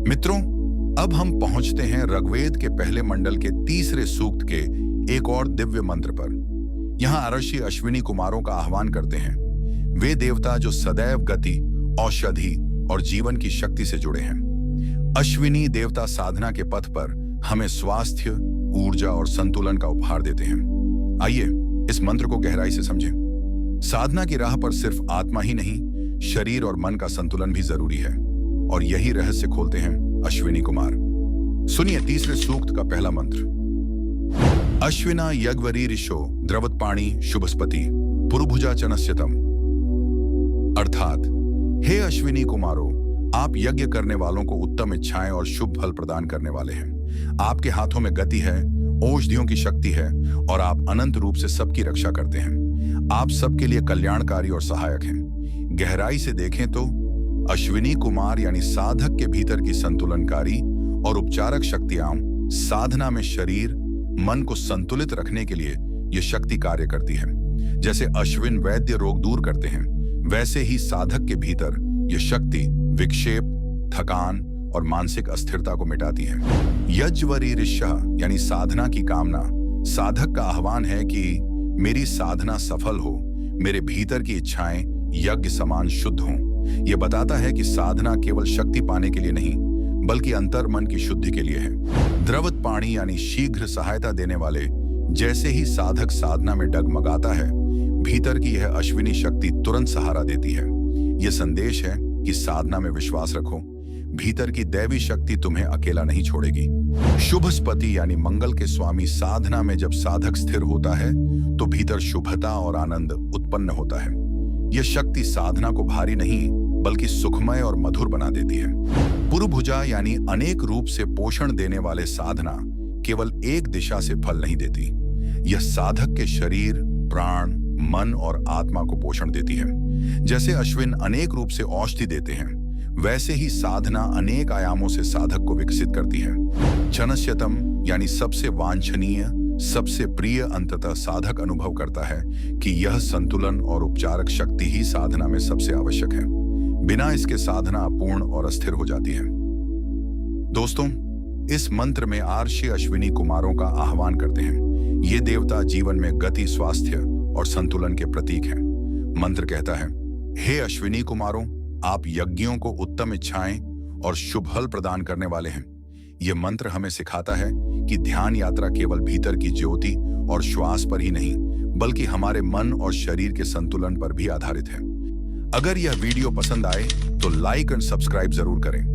मित्रों, अब हम पहुंचते हैं ऋग्वेद के पहले मंडल के तीसरे सूक्त के एक और दिव्य मंत्र पर। यहाँ ऋषि अश्विनी कुमारों का आह्वान करते हैं। वे देवता जो सदैव गति, औषधि और जीवन की शक्ति से जुड़े हैं। अश्विनी देवता साधना के पथ पर हमें स्वास्थ्य, ऊर्जा और संतुलन का उपहार देते हैं। आइए इस मंत्र को गहराई से समझें। साधना की राह पर सिर्फ आत्मा ही नहीं, शरीर और मन का संतुलन भी जरूरी है, और यही रहस्य खोलते हैं अश्विनी कुमार। सुनिए तीसरे सूक्त का पहला मंत्र। अश्विना यज्ञवरी ऋषो द्रवत्पाणी शुभस्पति पुरुभुजा चनस्यतम। अर्थात, हे अश्विनी कुमारों, आप यज्ञ करने वालों को उत्तम इच्छाएं और शुभ फल प्रदान करने वाले हैं। आपके हाथों में गति है, औषधियों की शक्ति है, और आप अनंत रूप से सबकी रक्षा करते हैं। आप सबके लिए कल्याणकारी और सहायक हैं। गहराई से देखें तो अश्विनी कुमार यानी साधक के भीतर की संतुलनकारी और उपचारक शक्तियां साधना में शरीर, मन को संतुलित रखने के लिए ये शक्ति कार्य करती है। जैसे अश्विन वैद्य रोग दूर करते हैं, वैसे ही साधक के भीतर ये शक्ति विक्षेप, थकान और मानसिक अस्थिरता को मिटाती है। यज्ञवरी ऋषः यानी साधना की कामना। साधक का आह्वान है कि मेरी साधना सफल हो, मेरे भीतर की इच्छाएं यज्ञ समान शुद्ध हों। यह बताता है कि साधना केवल शक्ति पाने के लिए नहीं, बल्कि अंतर मन की शुद्धि के लिए है। द्रवत पाणी यानी शीघ्र सहायता देने वाले। जैसे ही साधक साधना में डगमगाता है, भीतर की यह अश्विनी शक्ति तुरंत सहारा देती है। यह संदेश है कि साधना में विश्वास रखो, भीतर की दैवी शक्ति तुम्हें अकेला नहीं छोड़ेगी। शुभस्पति यानी मंगल के स्वामी। साधना में जब साधक स्थिर होता है तो भीतर शुभता और आनंद उत्पन्न होता है। यह शक्ति साधना को भारी नहीं, बल्कि सुखमय और मधुर बना देती है। पुरुभुजा यानी अनेक रूप से पोषण देने वाले। साधना केवल एक दिशा से फल नहीं देती, यह साधक के शरीर, प्राण, मन और आत्मा को पोषण देती है। जैसे अश्विन अनेक रूप से औषधि देते हैं, वैसे ही साधना अनेक आयामों से साधक को विकसित करती है। चनस्यतम यानी सबसे वांछनीय, सबसे प्रिय। अंततः साधक अनुभव करता है कि यह संतुलन और उपचारक शक्ति ही साधना में सबसे आवश्यक है। बिना इसके साधना अपूर्ण और अस्थिर हो जाती है। दोस्तों, इस मंत्र में ऋषि अश्विनी कुमारों का आह्वान करते हैं। ये देवता जीवन में गति, स्वास्थ्य और संतुलन के प्रतीक हैं। मंत्र कहता है, हे अश्विनी कुमारों, आप यज्ञों को उत्तम इच्छाएं और शुभ फल प्रदान करने वाले हैं। यह मंत्र हमें सिखाता है कि ध्यान यात्रा केवल भीतर की ज्योति और श्वास पर ही नहीं, बल्कि हमारे मन और शरीर के संतुलन पर भी आधारित है। अगर यह वीडियो पसंद आए तो लाइक और सब्सक्राइब जरूर करें।